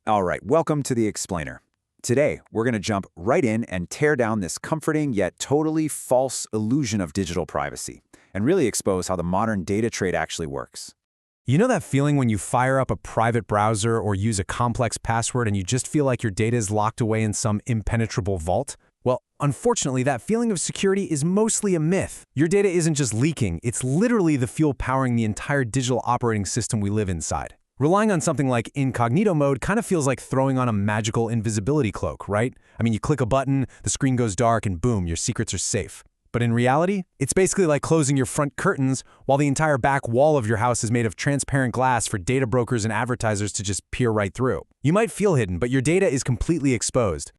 All right, welcome to the Explainer. Today, we're going to jump right in and tear down this comforting yet totally false illusion of digital privacy and really expose how the modern data trade actually works. You know that feeling when you fire up a private browser or use a complex password and you just feel like your data is locked away in some impenetrable vault? Well, unfortunately, that feeling of security is mostly a myth. Your data isn't just leaking, it's literally the fuel powering the entire digital operating system we live inside. Relying on something like incognito mode kind of feels like throwing on a magical invisibility cloak, right? I mean, you click a button, the screen goes dark, and boom, your secrets are safe. But in reality, it's basically like closing your front curtains while the entire back wall of your house is made of transparent glass for data brokers and advertisers to just peer right through. You might feel hidden, but your data is completely exposed.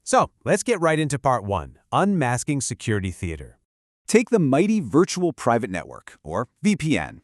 So, let's get right into part 1, Unmasking Security Theater. Take the mighty virtual private network, or VPN.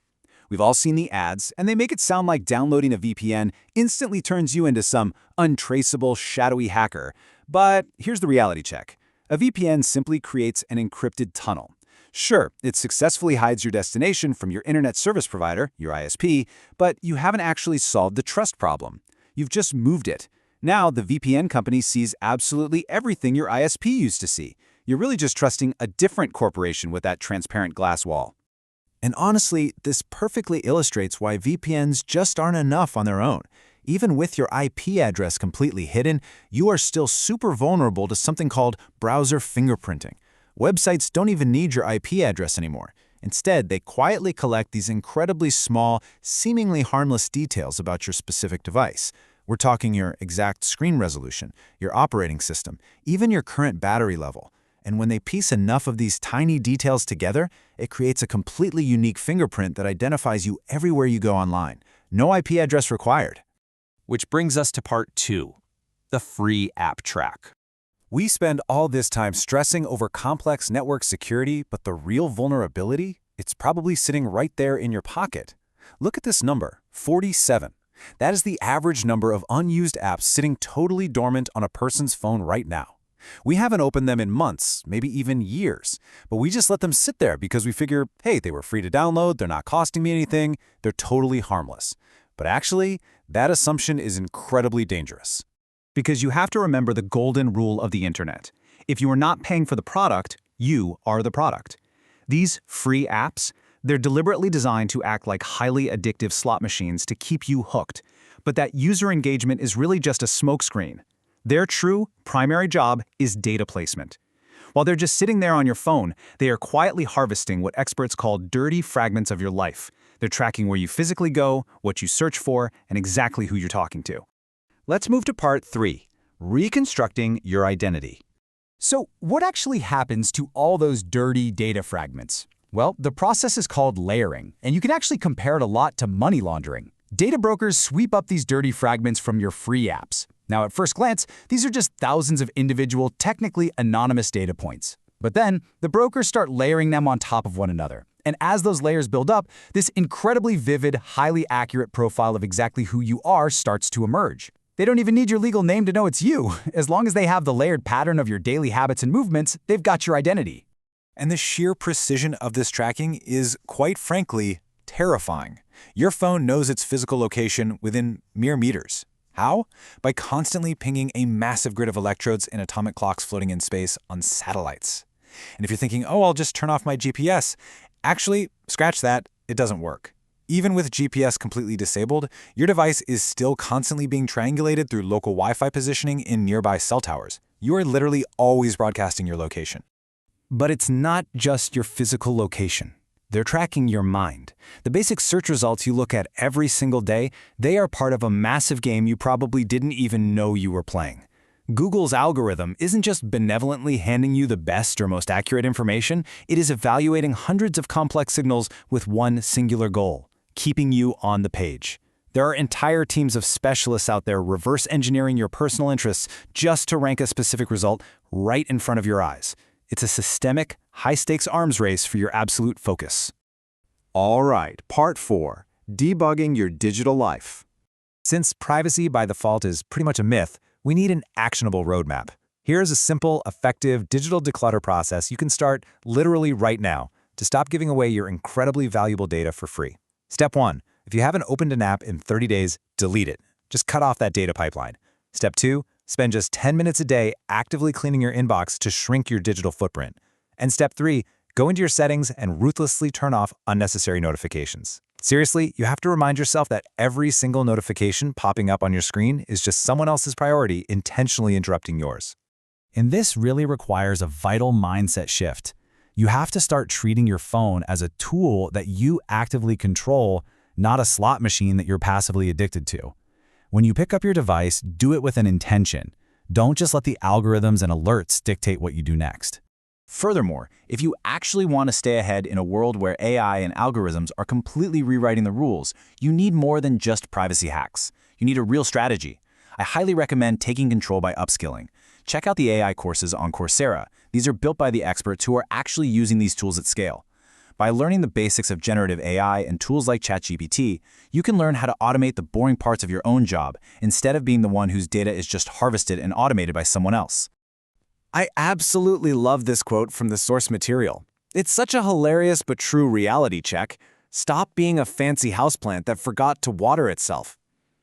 We've all seen the ads, and they make it sound like downloading a VPN instantly turns you into some untraceable, shadowy hacker. But here's the reality check. A VPN simply creates an encrypted tunnel. Sure, it successfully hides your destination from your internet service provider, your ISP, but you haven't actually solved the trust problem. You've just moved it. Now, the VPN company sees absolutely everything your ISP used to see. You're really just trusting a different corporation with that transparent glass wall. And honestly, this perfectly illustrates why VPNs just aren't enough on their own. Even with your IP address completely hidden, you are still super vulnerable to something called browser fingerprinting. Websites don't even need your IP address anymore. Instead, they quietly collect these incredibly small, seemingly harmless details about your specific device. We're talking your exact screen resolution, your operating system, even your current battery level. And when they piece enough of these tiny details together, it creates a completely unique fingerprint that identifies you everywhere you go online. No IP address required. Which brings us to part 2, the free app track. We spend all this time stressing over complex network security, but the real vulnerability? It's probably sitting right there in your pocket. Look at this number, 47. That is the average number of unused apps sitting totally dormant on a person's phone right now. We haven't opened them in months, maybe even years, but we just let them sit there because we figure, hey, they were free to download, they're not costing me anything, they're totally harmless. But actually, that assumption is incredibly dangerous. Because you have to remember the golden rule of the internet. If you are not paying for the product, you are the product. These free apps, they're deliberately designed to act like highly addictive slot machines to keep you hooked. But that user engagement is really just a smokescreen. Their true, primary job is data placement. While they're just sitting there on your phone, they are quietly harvesting what experts call dirty fragments of your life. They're tracking where you physically go, what you search for, and exactly who you're talking to. Let's move to part 3, reconstructing your identity. So, what actually happens to all those dirty data fragments? Well, the process is called layering, and you can actually compare it a lot to money laundering. Data brokers sweep up these dirty fragments from your free apps. Now, at first glance, these are just thousands of individual, technically anonymous data points. But then, the brokers start layering them on top of one another. And as those layers build up, this incredibly vivid, highly accurate profile of exactly who you are starts to emerge. They don't even need your legal name to know it's you. As long as they have the layered pattern of your daily habits and movements, they've got your identity. And the sheer precision of this tracking is, quite frankly, terrifying. Your phone knows its physical location within mere meters. How? By constantly pinging a massive grid of electrodes and atomic clocks floating in space on satellites. And if you're thinking, oh, I'll just turn off my GPS, actually, scratch that, it doesn't work. Even with GPS completely disabled, your device is still constantly being triangulated through local Wi-Fi positioning in nearby cell towers. You are literally always broadcasting your location. But it's not just your physical location. They're tracking your mind. The basic search results you look at every single day, they are part of a massive game you probably didn't even know you were playing. Google's algorithm isn't just benevolently handing you the best or most accurate information, it is evaluating hundreds of complex signals with one singular goal: keeping you on the page. There are entire teams of specialists out there reverse engineering your personal interests just to rank a specific result right in front of your eyes. It's a systemic, high-stakes arms race for your absolute focus. All right, part 4, debugging your digital life. Since privacy by default is pretty much a myth, we need an actionable roadmap. Here's a simple, effective digital declutter process you can start literally right now to stop giving away your incredibly valuable data for free. Step 1. If you haven't opened an app in 30 days, delete it. Just cut off that data pipeline. Step 2, spend just 10 minutes a day actively cleaning your inbox to shrink your digital footprint. And step 3, go into your settings and ruthlessly turn off unnecessary notifications. Seriously, you have to remind yourself that every single notification popping up on your screen is just someone else's priority intentionally interrupting yours. And this really requires a vital mindset shift. You have to start treating your phone as a tool that you actively control, not a slot machine that you're passively addicted to. When you pick up your device, do it with an intention. Don't just let the algorithms and alerts dictate what you do next. Furthermore, if you actually want to stay ahead in a world where AI and algorithms are completely rewriting the rules, you need more than just privacy hacks. You need a real strategy. I highly recommend taking control by upskilling. Check out the AI courses on Coursera. These are built by the experts who are actually using these tools at scale. By learning the basics of generative AI and tools like ChatGPT, you can learn how to automate the boring parts of your own job instead of being the one whose data is just harvested and automated by someone else. I absolutely love this quote from the source material. It's such a hilarious but true reality check. Stop being a fancy houseplant that forgot to water itself.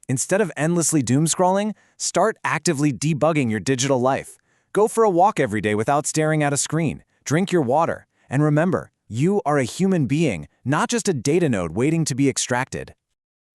Instead of endlessly doom-scrolling, start actively debugging your digital life. Go for a walk every day without staring at a screen. Drink your water. And remember, you are a human being, not just a data node waiting to be extracted.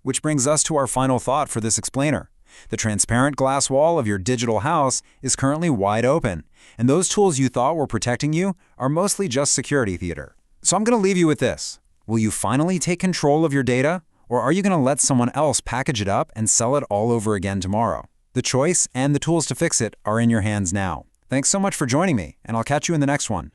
Which brings us to our final thought for this explainer. The transparent glass wall of your digital house is currently wide open, and those tools you thought were protecting you are mostly just security theater. So I'm going to leave you with this. Will you finally take control of your data, or are you going to let someone else package it up and sell it all over again tomorrow? The choice and the tools to fix it are in your hands now. Thanks so much for joining me, and I'll catch you in the next one.